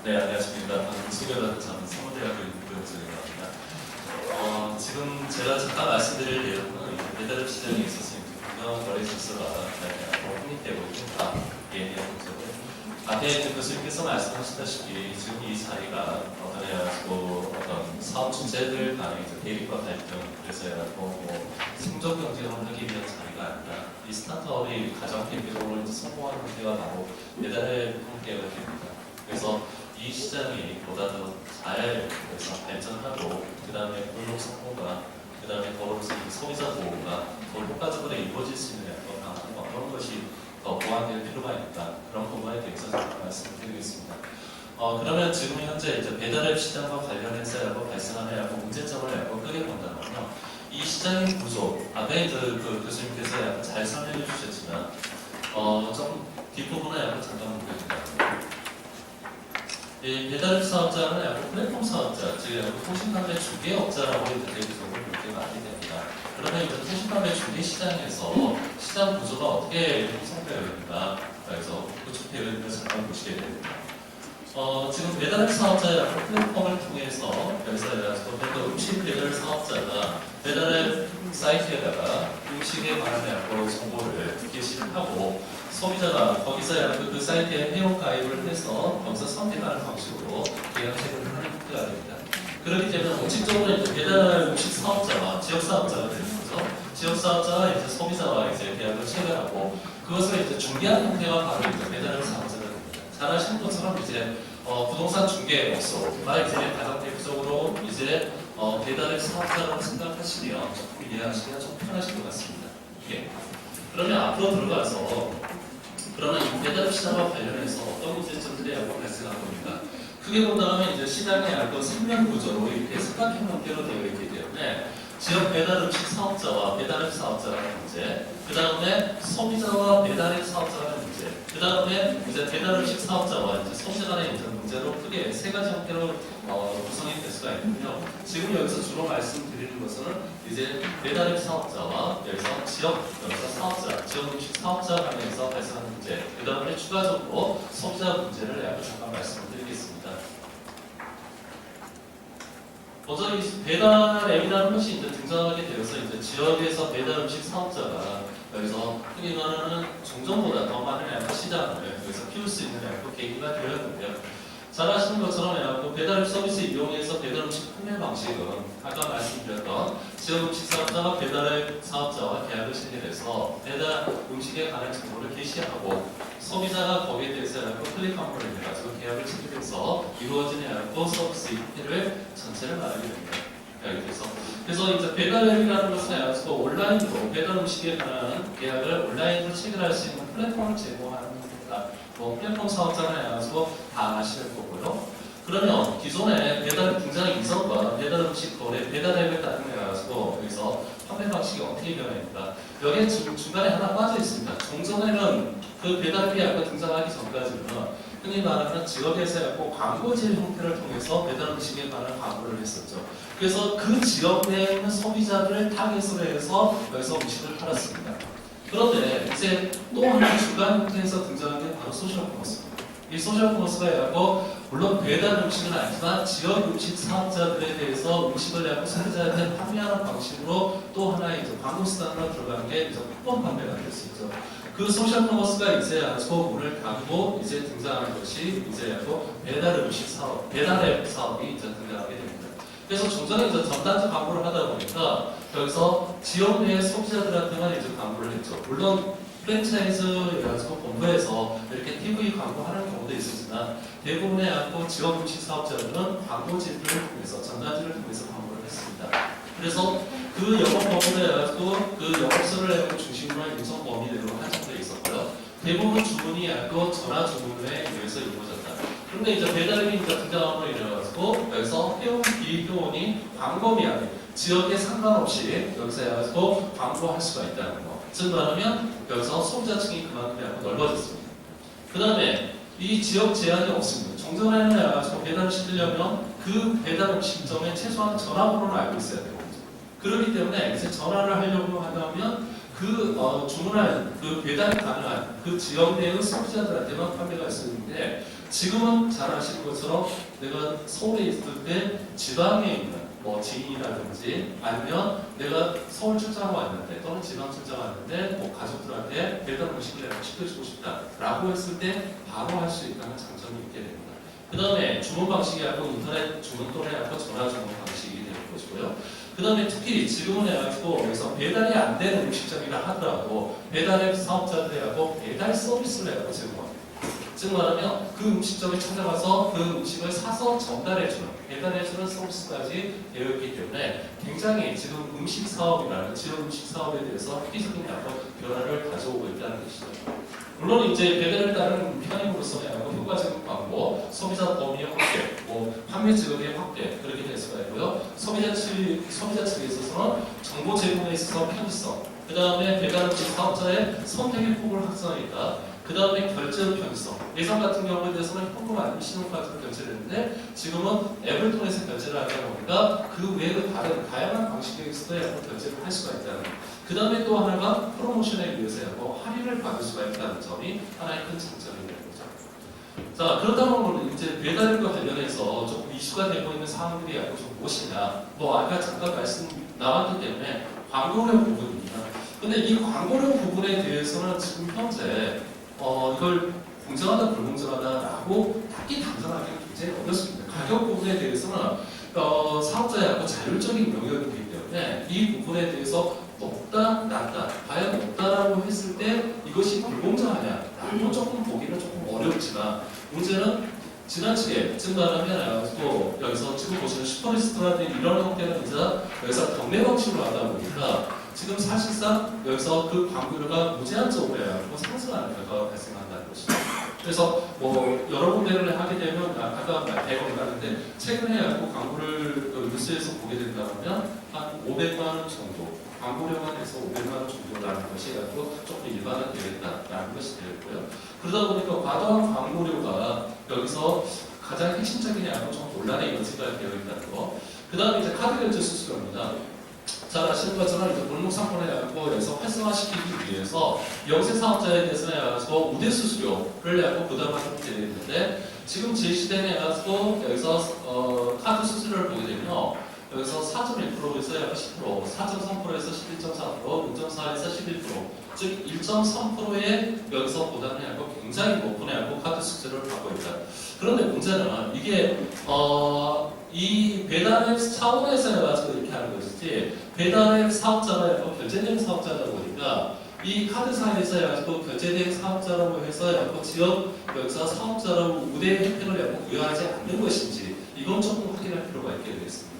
네, 안녕하십니까. 방금 소개받은 저는 서울대학교 인구영정이라고 합니다. 지금 제가 잠깐 말씀드릴 내용은 배달앱 시장에 있어서 분명거래 질서가 확립되고 있다. 예, 앞에 교수님께서 말씀하셨다시피 지금 이 자리가 어떤 사업 주체들 간의 대립과 갈등, 그래서 뭐 생존 경쟁을 하기 위한 자리가 아니라 이 스타트업이 가장 대표적으로 성공하는 형태가 바로 배달앱 형태가 됩니다. 그래서 이 시장이 보다 더 잘 발전하고, 그 다음에 골목 성공과, 그 다음에 더불어서 소비자 보호가 더 효과적으로 이루어질 수 있는 그런 것이 더 보완될 필요가 있다. 그런 부분에 대해서 말씀을 드리겠습니다. 그러면 지금 현재 이제 배달앱 시장과 관련해서 발생하는 문제점을 크게 본다면요. 이 시장의 구조, 앞에 그 교수님께서 잘 설명해 주셨지만, 좀 뒷부분에 잠깐 보겠습니다. 배달앱 사업자는 플랫폼 사업자, 즉 통신판매 중개업자라고 대표적으로 그렇게 많이 됩니다. 그러면 이제 통신판매 중개 시장에서 시장 구조가 어떻게 형성되어 있는가, 그래서 구축되어 있는 것을 잠깐 보시게 됩니다. 지금 배달앱 사업자의 플랫폼을 통해서 음식 배달 사업자가 배달앱 사이트에다가 음식에 관한 정보를 게시를 하고, 소비자가 거기서 그 사이트에 회원 가입을 해서 거기서 선택하는 방식으로 계약 체결을 하는 형태가 됩니다. 그렇기 때문에 공식적으로 배달 음식 사업자와 지역 사업자가 되는 거죠. 지역 사업자가 소비자와 계약을 체결하고, 그것을 중개하는 형태가 바로 배달 사업자가 됩니다. 잘 아시는 것처럼 부동산 중개업소가 가장 대표적으로 배달앱 사업자라고 생각하시면 조금 이해하시기가 좀 편하실 것 같습니다. 예. 그러면 앞으로 들어가서 그러면 이 배달앱 시장과 관련해서 어떤 문제점들이 발생하고 있는가? 크게 본다면 시장의 생명 구조로 이렇게 삼각형 형태로 되어 있기 때문에 지역 배달 음식 사업자와 배달앱 사업자라는 문제, 그 다음에 소비자와 배달앱 사업자라는 문제, 그 다음에 배달 음식 사업자와 소비자 간의 문제로 크게 세 가지 형태로 구성이 될 수가 있는데요. 지금 여기서 주로 말씀드리는 것은 배달앱 사업자와 지역 사업자, 지역 음식 사업자 간에서 발생하는 문제, 그 다음에 추가적으로 소비자 문제를 잠깐 말씀드리겠습니다. 먼저 이 배달앱이라는 것이 등장하게 되어서 지역에서 배달 음식 사업자가 여기서 흔히 말하는 종전보다 더 많은 시장을 여기서 키울 수 있는 계기가 되었는데요. 잘 아시는 것처럼 배달앱 서비스 이용해서 배달 음식 판매 방식은 아까 말씀드렸던 지역 음식 사업자가 배달앱 사업자와 계약을 체결해서 배달 음식에 관한 정보를 게시하고, 소비자가 거기에 대해서 클릭 한 번을 해가지고 계약을 체결해서 이루어지는 서비스 형태를 전체를 말하게 됩니다. 그래서 배달앱이라는 것은 온라인으로 배달 음식에 관한 계약을 온라인으로 체결할 수 있는 플랫폼을 제공하는 겁니다. 플랫폼 사업자는 다 아실 거고요. 그러면 기존에 배달앱 등장 이전과 배달 음식 거래, 배달앱에 따라서 여기서 판매 방식이 어떻게 변했는가? 여기에 중간에 하나 빠져 있습니다. 종전에는 그 배달앱이 등장하기 전까지는 흔히 말하는 지역에서 광고질 형태를 통해서 배달 음식에 관한 광고를 했었죠. 그래서 그 지역 내에 있는 소비자들을 타겟으로 해서 여기서 음식을 팔았습니다. 그런데 또 하나 중간 형태에서 등장한 게 바로 소셜 커머스입니다. 이 소셜 커머스가 물론 배달 음식은 아니지만 지역 음식 사업자들에 대해서 음식을 소비자한테 판매하는 방식으로 또 하나의 광고 수단으로 들어가는 게 쿠폰 판매가 될 수 있죠. 그 소셜 커머스가 문을 닫고 등장하는 것이 배달 음식 사업, 배달앱 사업이 등장하게 됩니다. 그래서 종전에 전단지 광고를 하다 보니까 여기서 지역 내 소비자들한테만 광고를 했죠. 물론 프랜차이즈 본부에서 이렇게 TV 광고하는 경우도 있었지만 대부분의 지역 음식 사업자들은 광고지를 통해서 전단지를 통해서 광고를 했습니다. 그래서 그 영업 범위를 그 영업소를 중심으로 인성 범위대로 한정되어 있었고요. 대부분 주문이 전화 주문에 의해서 이루어졌다. 그런데 배달앱이 등장함으로 인해서 여기서 회원, 비회원이 광범위 안에 지역에 상관없이 여기서 광고할 수가 있다는 거. 즉 말하면 여기서 소비자층이 그만큼 넓어졌습니다. 그 다음에 이 지역 제한이 없습니다. 종전에는 배달을 시키려면 그 배달 음식점에 최소한 전화번호를 알고 있어야 되거든요. 그렇기 때문에 전화를 하려고 하면 주문한 배달이 가능한 그 지역 내의 소비자들한테만 판매가 있었는데, 지금은 잘 아시는 것처럼 내가 서울에 있을 때 지방에 있는 뭐 지인이라든지 아니면 내가 서울 출장 왔는데 또는 지방 출장 왔는데 뭐 가족들한테 배달 음식을 내가 시켜주고 싶다라고 했을 때 바로 할 수 있다는 장점이 있게 됩니다. 그 다음에 주문 방식이 아니고 인터넷 주문 또는 아니고 전화 주문 방식이 되는 것이고요. 그 다음에 특히 지금은 해가지고 여기서 배달이 안 되는 음식점이라 하더라도 배달앱 사업자들하고 배달 서비스를 해가지고 제공합니다. 즉 말하면 그 음식점에 찾아가서 그 음식을 사서 전달해주는, 배달해주는 서비스까지 되어 있기 때문에 굉장히 지금 음식 사업이라는 지역 음식 사업에 대해서 획기적인 변화를 가져오고 있다는 것이죠. 물론 이제 배달을 따르는 편익으로서는 효과적인 광고, 소비자 범위의 확대, 뭐 판매 지역의 확대 그렇게 될 수가 있고요. 소비자 측에 있어서는 정보 제공에 있어서 편의성, 그 다음에 배달 음식 사업자의 선택의 폭을 확장하니까. 그 다음에 결제 편의성. 예전 같은 경우에 대해서는 현금 아니면 신용카드로 결제를 했는데 지금은 앱을 통해서 결제를 하다 보니까 그 외의 다른 다양한 방식에서도 결제를 할 수가 있다는. 그 다음에 또 하나가 프로모션에 의해서 할인을 받을 수가 있다는 점이 하나의 큰 장점이 되는 거죠. 자, 그렇다 보면 이제 배달과 관련해서 조금 이슈가 되고 있는 사항들이 좀 무엇이냐. 뭐 아까 잠깐 말씀 나왔기 때문에 광고료 부분입니다. 근데 이 광고료 부분에 대해서는 지금 현재 이걸 공정하다 불공정하다라고 딱히 단정하기는 굉장히 어렵습니다. 가격 부분에 대해서는 사업자의 자율적인 영역이기 때문에 이 부분에 대해서 높다, 낮다, 과연 높다라고 했을 때 이것이 불공정하냐라고 조금 보기는 조금 어렵지만 문제는 지나치게 즉 말하면 또 여기서 지금 보시는 슈퍼리스트라든지 이런 형태는 이제 여기서 경매 방식으로 하다 보니까 지금 사실상 여기서 그 광고료가 무제한적으로 상승하는 결과가 발생한다는 것이죠. 그래서 뭐 여러 군데를 하게 되면 아까 대검 가는데 최근에 광고를 뉴스에서 보게 된다면 한 500만 원 정도 광고료만 해서 500만 원 정도라는 것이 조금 일반화되겠다라는 것이 되었고요. 그러다 보니까 과도한 광고료가 여기서 가장 핵심적인 좀 논란의 여지가 되어 있다는 거. 그 다음에 이제 카드 결제 수수료입니다. 잘 아시는 것처럼 이제 골목 상권에 여기서 활성화시키기 위해서 영세 사업자에 대해서는 우대 수수료를 부담하게 되어 있는데 지금 제시된 여기서 카드 수수료를 보게 되면 여기서 4.1%에서 약 10%, 4.3%에서 11.4%, 5.4에서 11%, 즉 1.3%의 여기서 보다는 굉장히 높은 카드 수수료를 받고 있다. 그런데 문제는 이게 이 배달앱 차원에서 해가지고 이렇게 하는 것이지 배달앱 사업자가 결제대행 사업자다 보니까 이 카드사에서 해가지고 결제대행 사업자라고 해서 지역 여기서 사업자라고 우대 혜택을 부여하지 않는 것인지 이건 조금 확인할 필요가 있게 되겠습니다.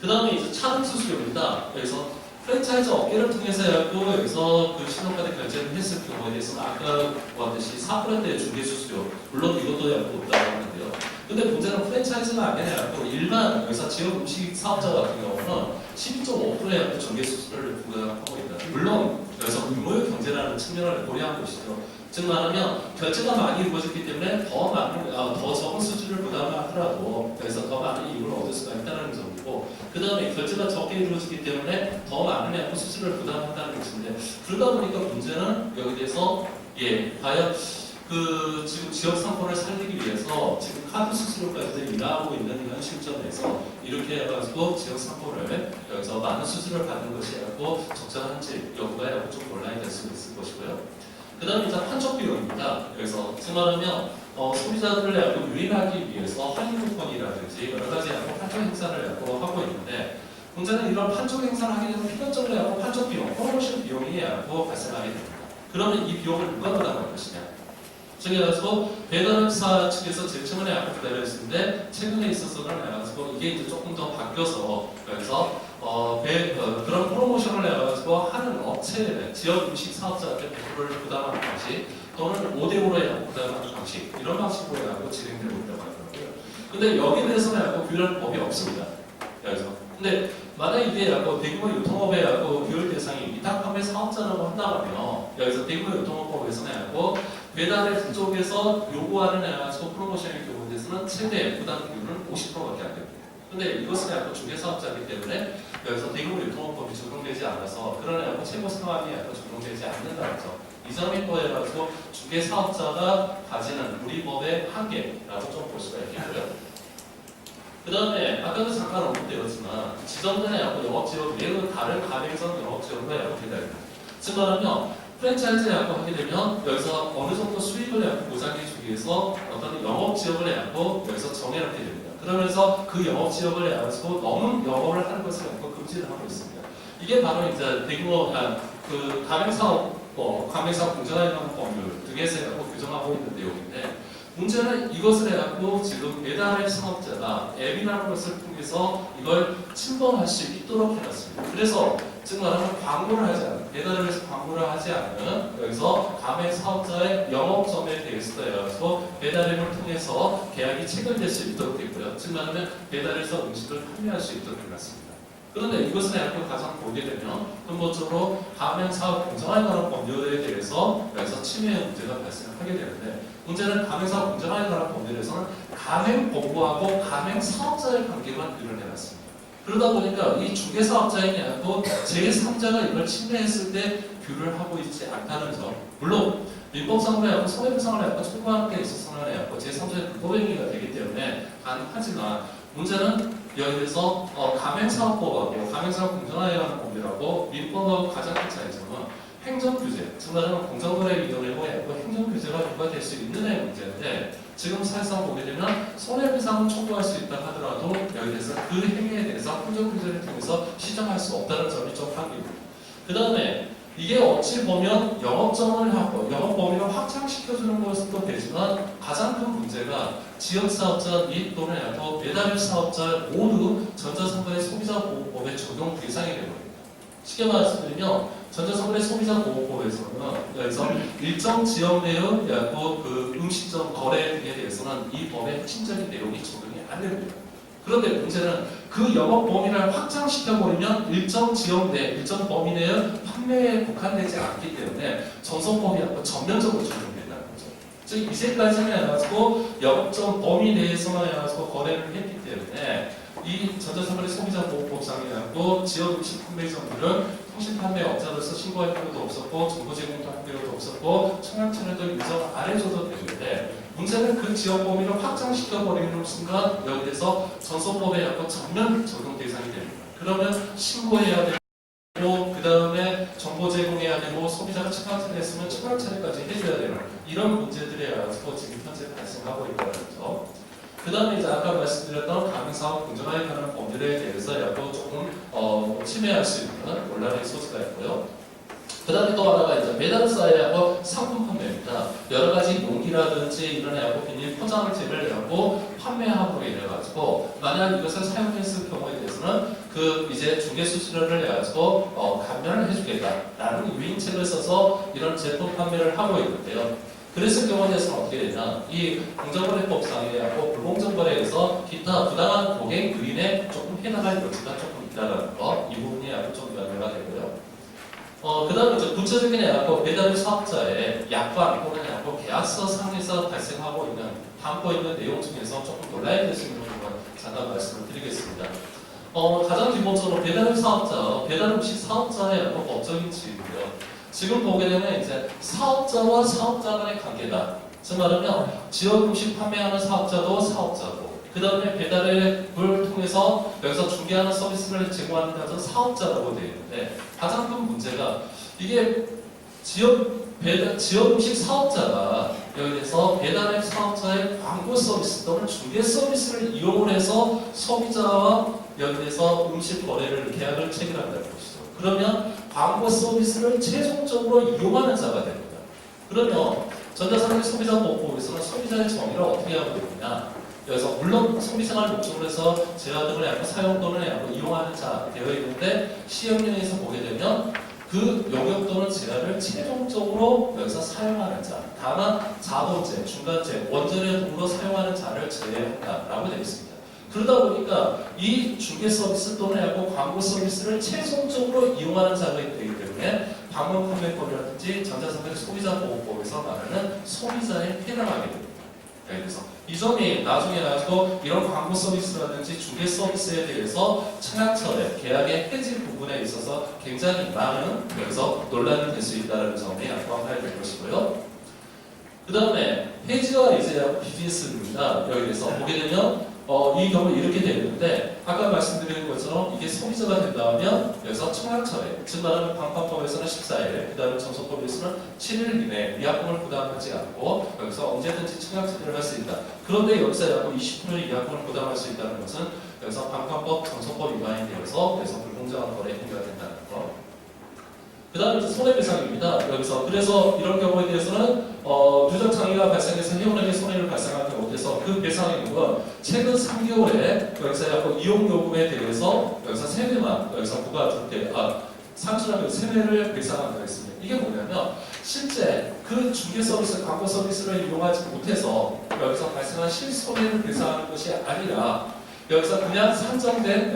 그 다음에 이제 차등 수수료입니다. 여기서 프랜차이즈 업계를 통해서 해갖고 여기서 그 신용카드 결제를 했을 경우에 대해서는 아까 보았듯이 4%의 중개 수수료 물론 이것도 없다고 하는데요. 근데 문제는 프랜차이즈가 아니라 일반 여기서 지역 음식 사업자 같은 경우는 12.5%의 중개 수수료를 부과하고 있다. 물론 여기서 규모의 경제라는 측면을 고려한 것이죠. 즉 말하면 결제가 많이 이루어졌기 때문에 더 적은 수수료를 부담하더라도 그래서 더 많은 이익을 얻을 수가 있다는 점이고 그 다음에 결제가 적게 이루어지기 때문에 더 많은 수수료를 부담한다는 것인데 그러다 보니까 문제는 여기 대해서 과연 그 지금 지역 상권을 살리기 위해서 지금 카드 수수료까지도 인하하고 있는 현 시점에서 이렇게 해가지고 지역 상권을 여기서 많은 수수료를 받는 것이 적절한지 여부가 좀 논란이 될 수 있을 것이고요. 그 다음에 이제 판촉 비용입니다. 여기서 즉 말하면 소비자들을 유인하기 위해서 할인 쿠폰이라든지 여러 가지 판촉 행사를 하고 있는데 문제는 이런 판촉 행사를 하게 되면 필연적으로 판촉 비용, 프로모션 비용이 발생하게 됩니다. 그러면 이 비용을 누가 부담할 것이냐? 그래서 배달업사 측에서 제청을 기다렸는데 최근에 있어서는 이게 이제 조금 더 바뀌어서 그래서 그런 프로모션을 하는 업체, 지역 음식 사업자한테 100%를 부담하는 방식 또는 5대5로 부담하는 방식 이런 방식으로 진행되고 있다고 하더라고요. 근데 여기에 대해서는 규율 법이 없습니다. 그래서 근데 만약 이게 대규모 유통업의 규율 대상이 위탁 판매 사업자라고 한다면 여기서 대규모 유통업법에서는 배달앱 쪽에서 요구하는 프로모션의 경우에 대해서는 최대 부담 비율은 50%밖에 안 됩니다. 근데 이것은 중개사업자이기 때문에 여기서 대규모 유통업법이 적용되지 않아서 그런 최고 상황이 적용되지 않는다는 점 이 점이 또 해가지고 중개 사업자가 가지는 우리 법의 한계라고 좀 볼 수가 있겠고요. 그 다음에 아까도 잠깐 언급되었지만 지정된 영업지역 외에도 다른 가맹점 영업지역과 약속해달다. 즉 말하면 프랜차이즈 약속하게 되면 여기서 어느 정도 수익을 약속 보장해주기 위해서 어떤 영업지역을 약속 여기서 정해놓게 됩니다. 그러면서 그 영업지역을 약속 너무 영업을 하는 것을 약속 금지를 하고 있습니다. 이게 바로 이제 대규모 그 가맹사업 가맹사업 공정화이라는 법률 등에서 약속 규정하고 있는 내용인데 문제는 이것을 해갖고 지금 배달의 사업자가 앱이라는 것을 통해서 이걸 침범할 수 있도록 해놨습니다. 그래서 즉 말하면 광고를 하지 않은, 배달을 해서 광고를 하지 않는 여기서 가맹 사업자의 영업점에 대해서 배달앱을 통해서 계약이 체결될 수 있도록 되고요. 즉 말하면 배달해서 음식을 판매할 수 있도록 해놨습니다. 그런데 이것을 약간 가장 보게 되면 근본적으로 가맹사업 공정화에 관한 법률에 대해서 여기서 침해 문제가 발생하게 되는데 문제는 가맹사업 공정화에 관한 법률에서는 가맹본부하고 가맹사업자의 관계만 규정을 해놨습니다. 그러다 보니까 이 중개사업자에게도 제3자가 이걸 침해했을 때 규율을 하고 있지 않다는 점. 물론 민법상으로 하고 손해배상을 하고 청구하는 데 있어서는 제3자의 불법 행위가 되기 때문에 가능하지만 문제는 여기에서 가맹사업법하고 가맹사업 공정화에 관한 법률하고 민법하고 가장 큰 차이점은 행정규제, 즉 말하면 공정거래위원회와 행정규제가 부과될 수 있느냐의 문제인데 지금 사실상 보게 되면 손해배상을 청구할 수 있다 하더라도 여기에서 그 행위에 대해서 행정규제를 통해서 시정할 수 없다는 점이 좀 한계입니다. 그 다음에 이게 어찌 보면 영업점을 하고 영업 범위를 확장시켜주는 것도 되지만 가장 큰 문제가 지역사업자 및 또는 배달앱 사업자 모두 전자상거래 소비자보호법의 적용 대상이 되거든요. 쉽게 말씀드리면 전자상거래 소비자보호법에서는 여기서 일정 지역 내의 그 음식점 거래 등에 대해서는 이 법의 핵심적인 내용이 적용이 안 됩니다. 그런데 문제는 그 영업 범위를 확장시켜버리면 일정 지역 내, 일정 범위 내의 판매에 국한되지 않기 때문에 전소법이 전면적으로 적용된다는 거죠. 즉 이제까지는 해가지고 영업점 범위 내에서만 해가지고 거래를 했기 때문에 이 전자상거래 소비자보호법상에 해가지고 지역 음식 판매점들은 통신 판매업자로서 신고할 필요도 없었고 정보 제공도 할 필요도 없었고 청약처에도 인정을 안 해줘도 되는데 문제는 그 지역 범위를 확장시켜버리는 순간 여기에서 전소법에 전면 적용 대상이 됩니다. 그러면 신고해야 되고 그 다음에 정보 제공해야 되고 소비자가 청약차를 했으면 청약차례까지 해줘야 되는 이런 문제들에 의해서 지금 현재 발생하고 있다는 거죠. 그 다음에 이제 아까 말씀드렸던 가맹사업 공정화에 관한 법률에 대해서 조금 침해할 수 있는 논란의 소지가 있고요. 그 다음에 또 하나가 이제 배달사회하고 상품 판매입니다. 여러 가지 용기라든지 이런 비닐 포장재를 판매하고 이래가지고 만약 이것을 사용했을 경우에 대해서는 그 이제 중개수수료를 내가지고 감면을 해주겠다라는 유인책을 써서 이런 제품 판매를 하고 있는데요. 그랬을 경우에 대해서는 어떻게 되냐? 이 공정거래법상에 불공정거래에서 기타 부당한 고객 유인에 조금 해당할 여지가 조금 있다는 거, 이 부분이 좀 연계가 되고요. 그 다음에 이제 구체적인 배달앱 사업자의 약관 또는 계약서 상에서 발생하고 있는 담고 있는 내용 중에서 조금 논란이 될 수 있는 부분 잠깐 말씀을 드리겠습니다. 가장 기본적으로 배달앱 사업자, 배달음식 사업자의 법적인 지위고요. 지금 보게 되면 이제 사업자와 사업자 간의 관계다. 즉 말하면 지역 음식 판매하는 사업자도 사업자고, 그 다음에 배달앱을 통해서 여기서 중개하는 서비스를 제공하는 데서 사업자라고 되어 있는데 가장 큰 문제가 이게 지역 음식 사업자가 여기에서 배달앱 사업자의 광고 서비스 또는 중개 서비스를 이용을 해서 소비자와 여기에서 음식 거래를 계약을 체결한다는 것이죠. 그러면 광고 서비스를 최종적으로 이용하는 자가 됩니다. 그러면 전자상거래 소비자보호법에서는 소비자의 정의를 어떻게 하고 있느냐? 여기서 물론 소비생활 목적으로 해서 재화 등을 사용 또는 이용하는 자 되어 있는데 시행령에서 보게 되면 그 용역 또는 재화를 최종적으로 여기서 사용하는 자, 다만 자본재, 중간재, 원전의 등으로 사용하는 자를 제외한다라고 되어 있습니다. 그러다 보니까 이 중개 서비스 또는 광고 서비스를 최종적으로 이용하는 자가 되기 때문에 방문판매법이라든지 전자상거래 소비자보호법에서 말하는 소비자에 해당하게 됩니다. 그래서 이 점이 나중에 가지고 이런 광고 서비스라든지 중개 서비스에 대해서 청약처의 계약의 해지 부분에 있어서 굉장히 많은 여기서 논란이 될 수 있다는 점이 양보해야 될 것이고요. 그 다음에 해지와 이제 비즈니스입니다. 여기에서 보게 되면 이 경우 이렇게 되는데 아까 말씀드린 것처럼 이게 소비자가 된다면 여기서 청약처에 즉 말하면 방판법에서는 14일 그 다음에 정소법에서는 7일 이내 위약금을 부담하지 않고 여기서 언제든지 청약 처리를 할 수 있다. 그런데 여기서 약 20%의 위약금을 부담할 수 있다는 것은 여기서 방판법, 정소법 위반이 되어서 그래서 불공정한 거래에 행위가 된다는 거. 그 다음에 손해배상입니다. 여기서 그래서 이런 경우에 대해서는 누적 장애가 발생해서 회원에게 손해를 발생하지 못해서 그 배상액은 최근 3개월에 여기서 약간 이용 요금에 대해서 여기서 세배만 여기서 부과될 때 상실하면 세배를 배상한다고 했습니다. 이게 뭐냐면 실제 그 중개 서비스, 광고 서비스를 이용하지 못해서 여기서 발생한 실손해를 배상하는 것이 아니라 여기서 그냥 산정된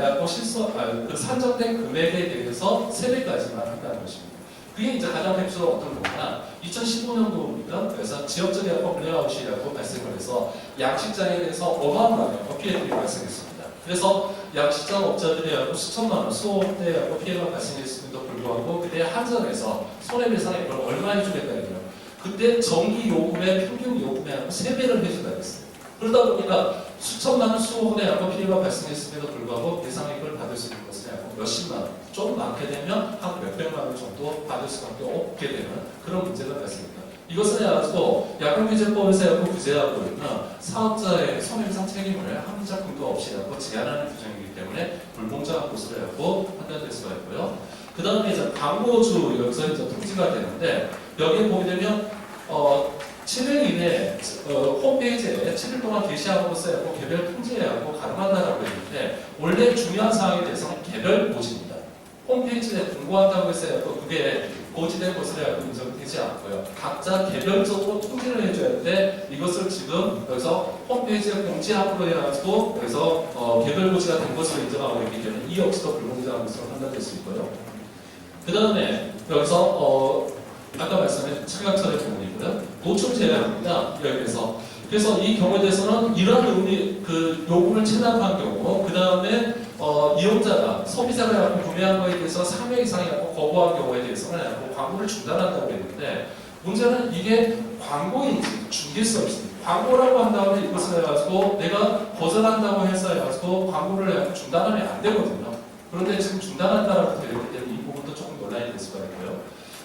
그 산정된 금액에 대해서 세배까지만 한다는 것입니다. 그게 이제 가장 대표적으로 어떤 거냐? 2015년도입니다. 그래서 지역적인 블랙아웃이라고 발생을 해서 양식장에 대해서 어마어마한 피해들이 발생했습니다. 그래서 양식장 업자들이 수천만 원, 수억 대의 피해가 발생했음에도 불구하고 그때 한전에서 손해배상액을 얼마 해주겠다고요. 그때 전기 요금의 평균 요금의 3배를 해준다고 했어요. 그러다 보니까 수천만 원, 수억 원의 피해가 발생했음에도 불구하고 배상액을 받을 수 있는 것은 몇십만 원, 좀 많게 되면 한 몇백만 원 정도 받을 수밖에 없게 되는 그런 문제가 발생합니다. 이것은 가지고 약관규제법에서 규제하고 있는 사업자의 손해배상 책임을 합리적금도 없이 제한하는 규정이기 때문에 불공정한 것으로 판단될 수가 있고요. 그 다음에 이제 광고주 여기서 이제 통지가 되는데 여기에 보게 되면 7일 이내에 홈페이지에 7일 동안 게시함으로써 개별 통지하고 가능하다고 했는데 원래 중요한 사항에 대해서는 개별 고지입니다. 홈페이지에 공고한다고 해서 그게 고지된 것으로 인정되지 않고요. 각자 개별적으로 통지를 해줘야 하는데 이것을 지금 여기서 홈페이지에 공지함으로 해가지고 여기서 개별 고지가 된 것으로 인정하고 있기 때문에 이 역시도 불공정한 것으로 판단될 수 있고요. 그 다음에 여기서 아까 말씀하신 청약처의 부분이고요. 노출 제한입니다. 여기에서 그래서 이 경우에 대해서는 이러한 요금을 체납한 경우, 그 다음에 이용자가 소비자가 구매한 것에 대해서 3회 이상이 거부한 경우에 대해서는 광고를 중단한다고 했는데 문제는 이게 광고인지 중개 서비스인지 광고라고 한다면 이것을 해가지고 내가 거절한다고 해서 해가지고 광고를 중단하면 안 되거든요. 그런데 지금 중단한다라고 되어 있기 때문에 이 부분도 조금 논란이 될 수가 있고요.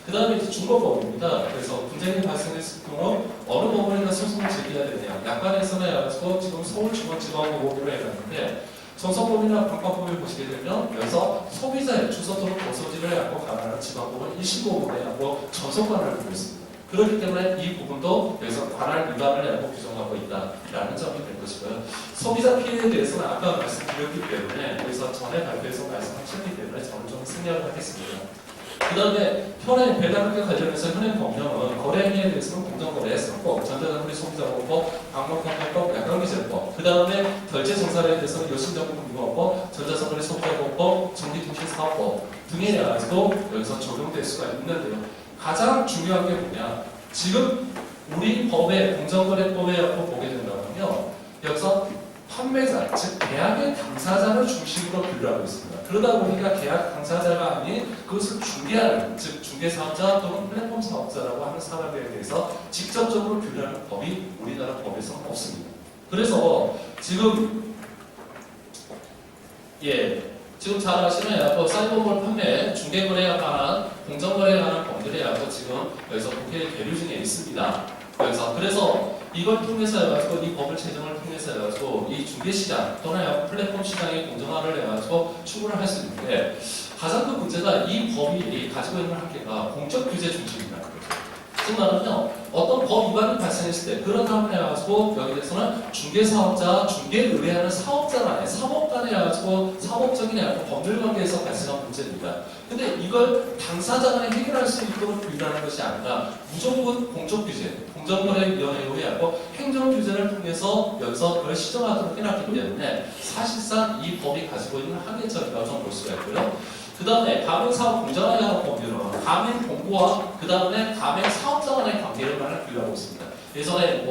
그 다음에 이제 중거법입니다. 그래서 분쟁이 발생했을 경우 어느 법원이나 소송을 제기해야 되냐. 약관에서는 해가지고 지금 서울중앙지방법으로 해놨는데 정성법이나 방법법을 보시게 되면 여기서 소비자의 주소 또는 거소지를 약고 관할하는 지방법은 1심법원에 약고 전속관할을 두고 있습니다. 그렇기 때문에 이 부분도 여기서 관할 위반을 약고 규정하고 있다라는 점이 될 것이고요. 소비자 피해에 대해서는 아까 말씀드렸기 때문에 여기서 전에 발표해서 말씀하셨기 때문에 저는 좀 생략을 하겠습니다. 그 다음에 현행 배당과 관련해서 현행 법령은 거래 행위에 대해서는 공정거래법, 전자장거래 소비자보호법, 방법판매법, 약관규제법, 그 다음에 결제정산에 대해서는 요신정보금융법, 전자장거래 소비자보호법, 전기통신사업법 등에 가지고 여기서 적용될 수가 있는데요. 가장 중요한 게 뭐냐? 지금 우리 법의 공정거래법에 보게 된다면요, 여기서 판매자, 즉 계약의 당사자를 중심으로 분류하고 있습니다. 그러다 보니까 계약 당사자가 아닌 그것을 중개하는, 즉 중개사업자 또는 플랫폼 사업자라고 하는 사람에 대해서 직접적으로 분류하는 법이 우리나라 법에서는 없습니다. 그래서 지금 지금 잘 아시는 사이버몰 판매, 중개거래에 관한, 공정거래에 관한 법률이 지금 여기서 국회에 계류 중에 있습니다. 그래서 이걸 통해서 해가지고 이 법을 제정을 통해서 해가지고 이 중개시장 또는 플랫폼 시장의 공정화를 해가지고 추구를 할 수 있는데 가장 큰 문제가 이 법이 가지고 있는 한계가 공적 규제 중심이라는 거죠. 즉 말하면 어떤 법 위반이 발생했을 때 그런 다음에 해가지고 여기에서는 중개사업자, 중개를 의뢰하는 사업자 간에 사법 간에 해가지고 사법적인 법률 관계에서 발생한 문제입니다. 근데 이걸 당사자 간에 해결할 수 있도록 규율하는 것이 아니라 무조건 공적 규제, 공정거래위원회에 하고 행정 규제를 통해서 여기서 그걸 시정하도록 해놨기 때문에 사실상 이 법이 가지고 있는 한계점이라고 좀 볼 수가 있고요. 그 다음에 가맹사업 공정화에 관한 법률은 가맹 공고와 그 다음에 가맹 사업자 간의 관계를 규율하고 있습니다. 예전에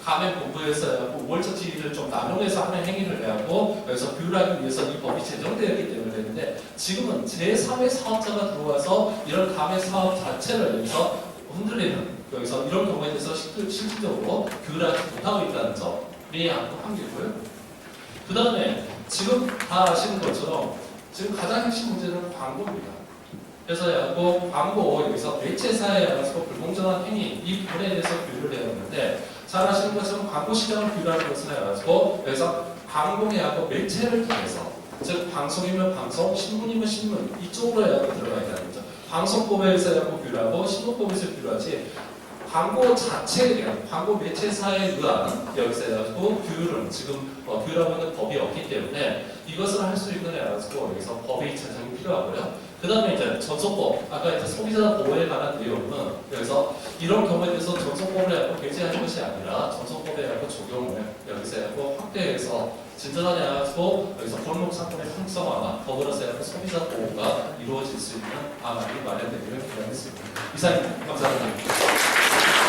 가맹본부에서 우월적 지위를 좀 남용해서 하는 행위를 해하고 여기서 규율하기 위해서 이 법이 제정되었기 때문에 되는데 지금은 제3의 사업자가 들어와서 이런 가맹 사업 자체를 여기서 흔들리는 여기서 이런 경우에 대해서 실질적으로 규율하지 못하고 있다는 점이 한 개고요. 그 다음에 지금 다 아시는 것처럼 지금 가장 핵심 문제는 광고입니다. 그래서 야구 광고 여기서 매체사에 의해서 불공정한 행위 이 부분에 대해서 규율을 해야 하는데 잘 아시는 것처럼 광고 시장을 규율하는 것은 해가지고 여기서 광고에 하고 매체를 통해서 즉 방송이면 방송, 신문이면 신문 이쪽으로 해야 들어가야 되는 거죠. 방송법에서 하고 규율하고 신문법에서 규율하지 광고 자체에 대한 광고 매체사에 의한 여기서 해가지고 규율은 지금 규율하고 있는 법이 없기 때문에 이것을 할 수 있는 해가지고 여기서 법의 제정이 필요하고요. 그 다음에 이제 전소법, 아까 이제 소비자 보호에 관한 내용은 여기서 이런 경우에 대해서 전소법을 하고 배제하는 것이 아니라 전소법에 하고 적용을 여기서 하고 확대해서 진전하게 해가지고 여기서 골목 상권의 형성화나 더불어서 하고 소비자 보호가 이루어질 수 있는 방안이 마련되기를 기대하겠습니다. 이상입니다. 감사합니다.